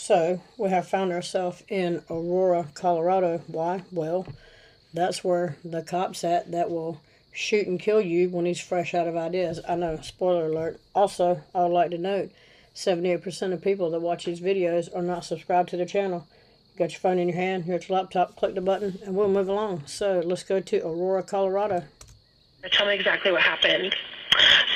So, we have found ourselves in Aurora, Colorado. Why? Well, that's where the cop's at that will shoot and kill you when he's fresh out of ideas. I know, spoiler alert. Also, I would like to note 78% of people that watch these videos are not subscribed to the channel. You got your phone in your hand, you're at your laptop, click the button, and we'll move along. So, let's go to Aurora, Colorado. Tell me exactly what happened.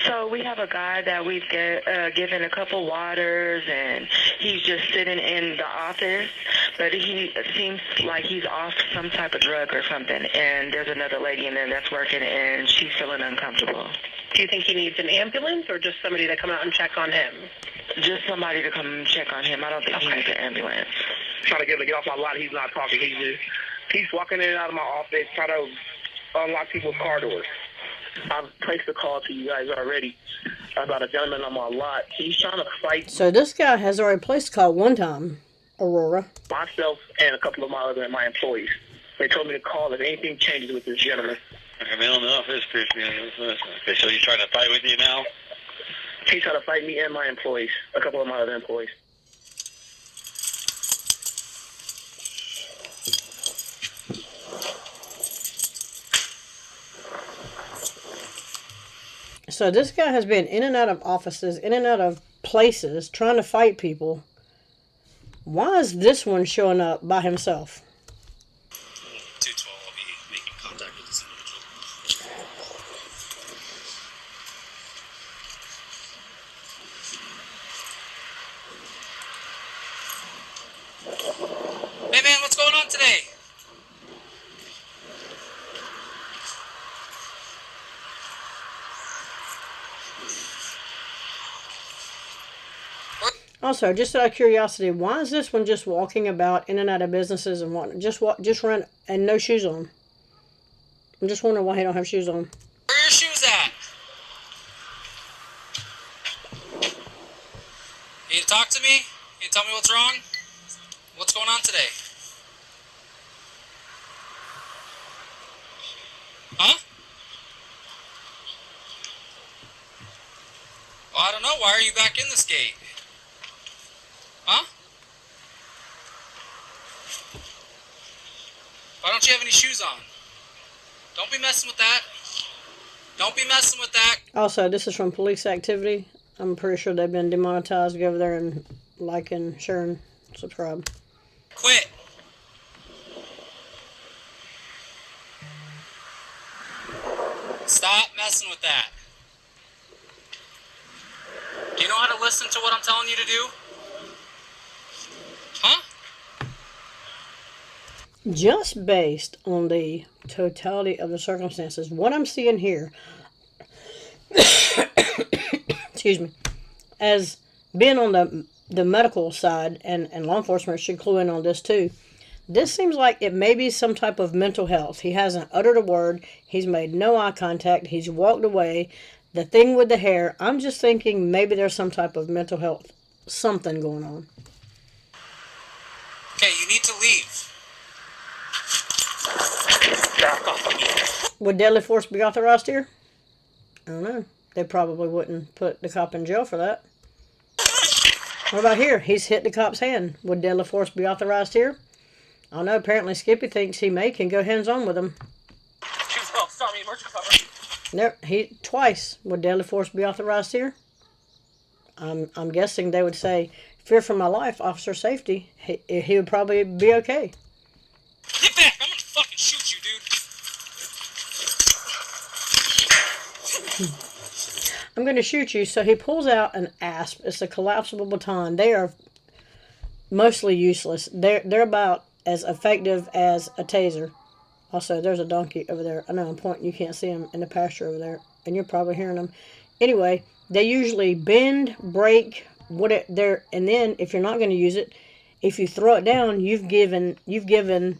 So we have a guy that we've given a couple waters, and he's just sitting in the office, but he seems like he's off some type of drug or something, and there's another lady in there that's working, and she's feeling uncomfortable. Do you think he needs an ambulance or just somebody to come out and check on him? Just somebody to come and check on him. I don't think he needs an ambulance. Trying to get him to get off my lot. He's not talking. He's walking in and out of my office, trying to unlock people's car doors. I've placed a call to you guys already about a gentleman on my lot. He's trying to fight. So this guy has already placed a call one time, Aurora. Myself and a couple of my employees. They told me to call if anything changes with this gentleman. Okay, man, in the office, Chris. Okay, so he's trying to fight with you now? He's trying to fight me and my employees, a couple of my other employees. So this guy has been in and out of offices, in and out of places, trying to fight people. Why is this one showing up by himself? 212 will be making contact with this individual. Hey man, what's going on today? Also, just out of curiosity, why is this one just walking about in and out of businesses and whatnot? Just run and no shoes on. I'm just wondering why he don't have shoes on. Where are your shoes at? You need to talk to me? You need to tell me what's wrong? What's going on today? Huh? Well, I don't know. Why are you back in this gate? Huh? Why don't you have any shoes on? Don't be messing with that. Don't be messing with that. Also, this is from police activity. I'm pretty sure they've been demonetized. Go over there and like and share and subscribe. Quit. Stop messing with that. Do you know how to listen to what I'm telling you to do? Huh? Just based on the totality of the circumstances, what I'm seeing here, excuse me, as being on the medical side, and law enforcement should clue in on this too, this seems like it may be some type of mental health. He hasn't uttered a word. He's made no eye contact. He's walked away. The thing with the hair, I'm just thinking maybe there's some type of mental health, something going on. Okay, you need to leave. Would deadly force be authorized here? I don't know. They probably wouldn't put the cop in jail for that. What about here? He's hit the cop's hand. Would deadly force be authorized here? I don't know. Apparently Skippy thinks he can go hands-on with him. No, he twice. Would deadly force be authorized here? I'm guessing they would say, fear for my life, officer safety. He would probably be okay. Get back! I'm gonna fucking shoot you, dude. I'm going to shoot you. So he pulls out an ASP. It's a collapsible baton. They are mostly useless. They're about as effective as a taser. Also, there's a donkey over there. I know I'm pointing. You can't see him in the pasture over there, and you're probably hearing them. Anyway, they usually bend, break, and then if you're not going to use it, if you throw it down, you've given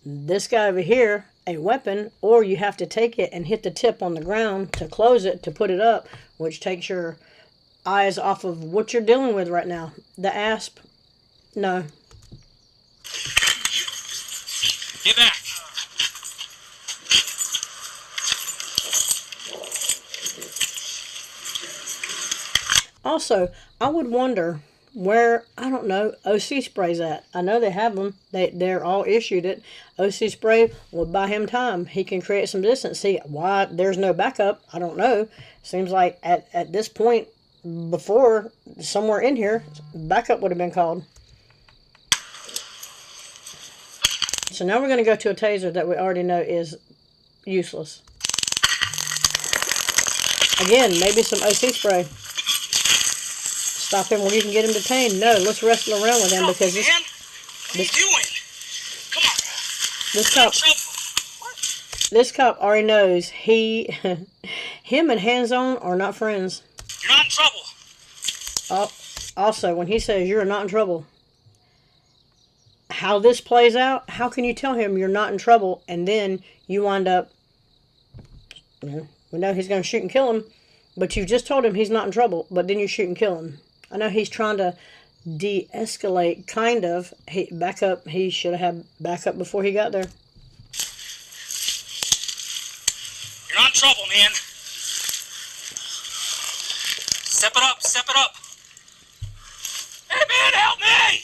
this guy over here a weapon, or you have to take it and hit the tip on the ground to close it, to put it up, which takes your eyes off of what you're dealing with right now. The ASP, no. Get back! Also, I would wonder where, I don't know, OC spray's at. I know they have them. They're all issued it. OC spray will buy him time. He can create some distance. See, why there's no backup, I don't know. Seems like at this point, before, somewhere in here, backup would have been called. So now we're going to go to a taser that we already know is useless. Again, maybe some OC spray. Stop him where you can get him detained. No, let's wrestle around with him because this. What are you doing? Come on. This cop already knows him and hands-on are not friends. You're not in trouble. Also, when he says you're not in trouble, how this plays out, how can you tell him you're not in trouble and then you wind up, we know he's going to shoot and kill him, but you just told him he's not in trouble, but then you shoot and kill him. I know he's trying to de-escalate, kind of. He should have had backup before he got there. You're not in trouble, man. Step it up, step it up. Hey, man, help me!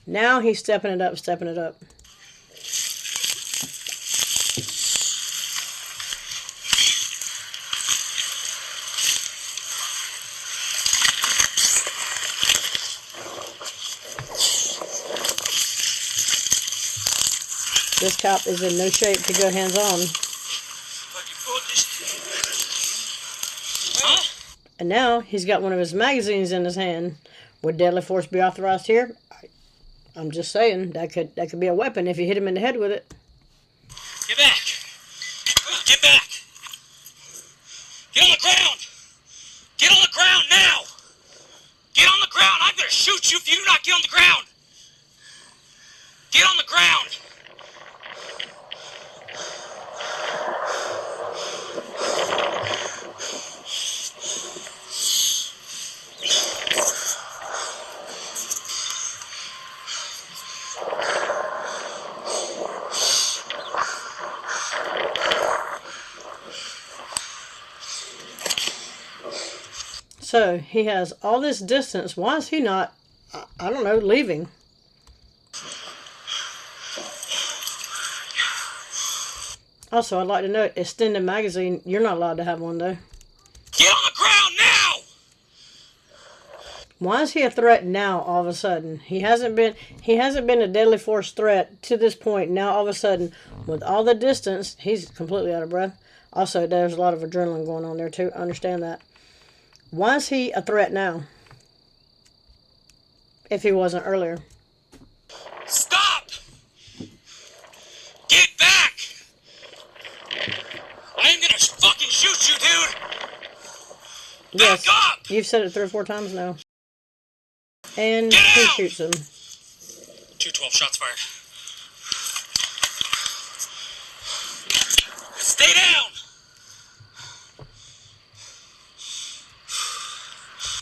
Now he's stepping it up, stepping it up. This cop is in no shape to go hands-on. Huh? And now he's got one of his magazines in his hand. Would deadly force be authorized here? I'm just saying that could be a weapon if you hit him in the head with it. Get back! Get back! Get on the ground! Get on the ground now! Get on the ground! I'm gonna shoot you if you do not get on the ground! Get on the ground! So he has all this distance. Why is he not, I don't know, leaving? Also, I'd like to note, extended magazine, you're not allowed to have one though. Get on the ground now! Why is he a threat now all of a sudden? He hasn't been a deadly force threat to this point. Now all of a sudden, with all the distance, he's completely out of breath. Also, there's a lot of adrenaline going on there too. I understand that. Why is he a threat now? If he wasn't earlier. Stop! Get back! I am gonna fucking shoot you, dude! Yes, back up! You've said it 3 or 4 times now. And Get he out! shoots him. 212, shots fired. Stay down!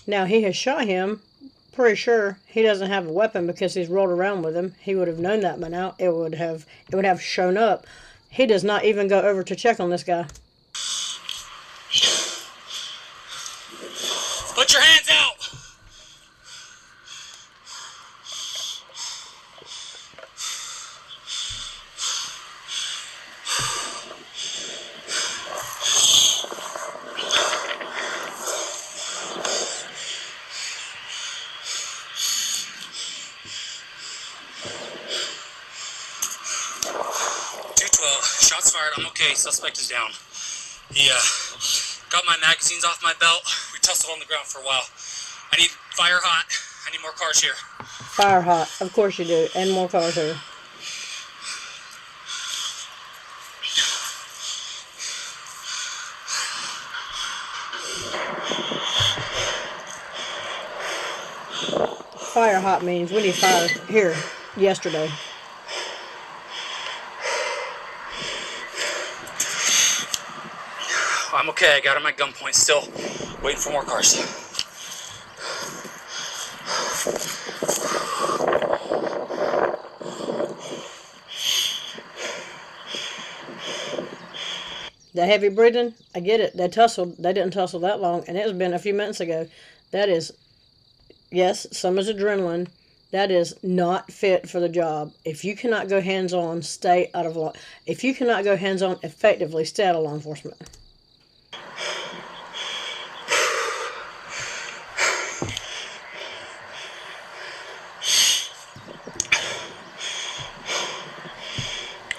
Now he has shot him. Pretty sure he doesn't have a weapon because he's rolled around with him. He would have known that by now. It would have shown up. He does not even go over to check on this guy. Put your hands out! Shots fired. I'm okay. Suspect is down. He got my magazines off my belt. We tussled on the ground for a while. I need fire hot. I need more cars here. Fire hot. Of course you do. And more cars here. Fire hot means we need fire here yesterday. I'm okay. I got him at gunpoint still. Waiting for more cars. The heavy breathing, I get it. They tussled. They didn't tussle that long, and it has been a few minutes ago. That is, yes, some is adrenaline. That is not fit for the job. If you cannot go hands-on, stay out of law. If you cannot go hands-on effectively, stay out of law enforcement.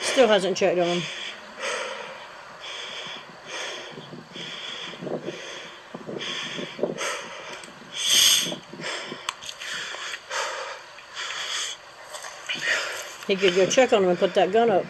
Still hasn't checked on him. He could go check on him and put that gun up.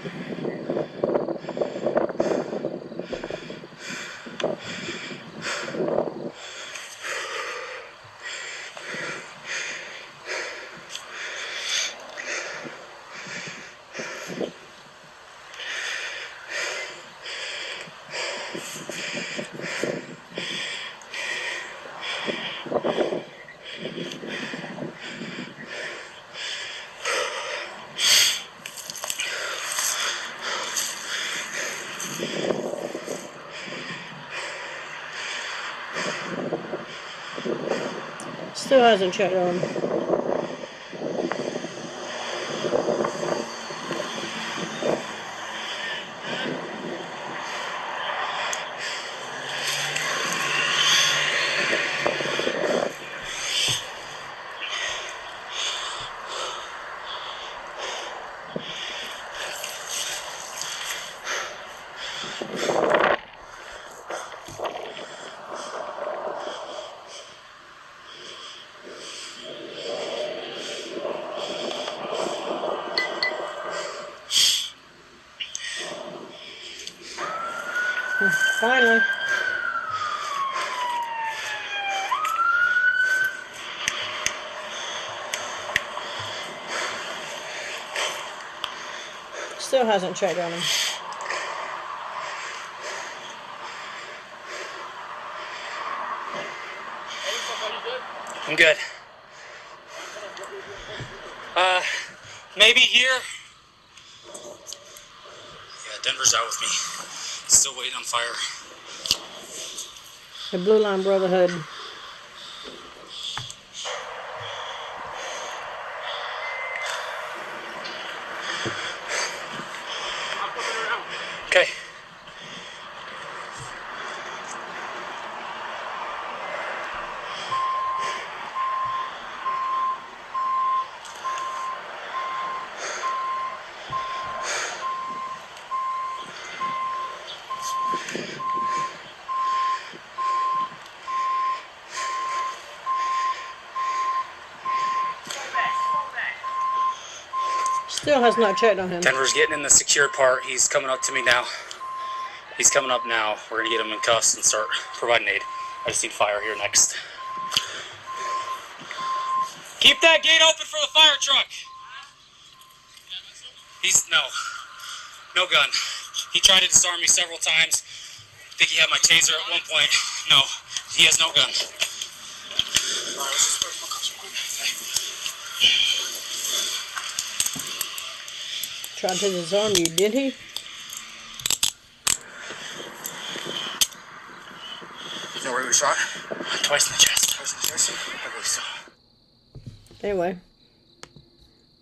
Still hasn't checked on him. Finally. Still hasn't checked on him. I'm good. Maybe here. Yeah, Denver's out with me. Still waiting on fire. The Blue Line Brotherhood. Okay. Still has not checked on him. Denver's getting in the secured part. He's coming up to me now. He's coming up now. We're going to get him in cuffs and start providing aid. I just need fire here next. Keep that gate open for the fire truck. He's, no gun. He tried to disarm me several times. I think he had my taser at one point. No, he has no gun. All right, let's just Tried to disarm you, did he? You know where he was shot? Twice in the chest. Twice in the chest? I believe so. Anyway.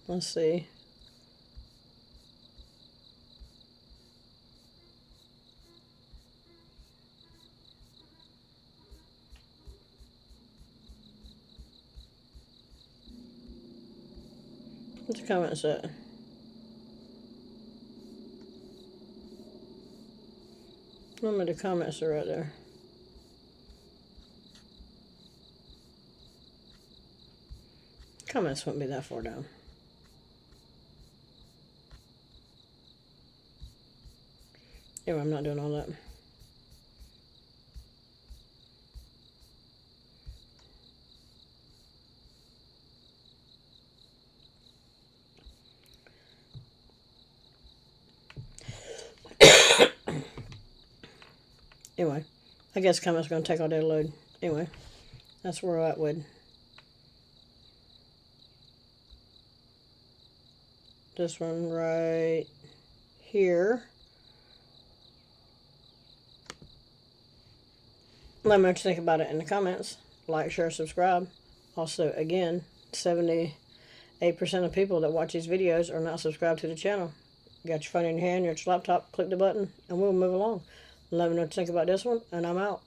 Let's see. What's the comment say? How many comments are right there? Comments won't be that far down. Anyway, I'm not doing all that. Anyway, I guess comments are going to take all day to load. Anyway, that's where we're at with this one right here. Let me know what you think about it in the comments. Like, share, subscribe. Also, again, 78% of people that watch these videos are not subscribed to the channel. You got your phone in your hand, your laptop, click the button, and we'll move along. Let me know what you think about this one, and I'm out.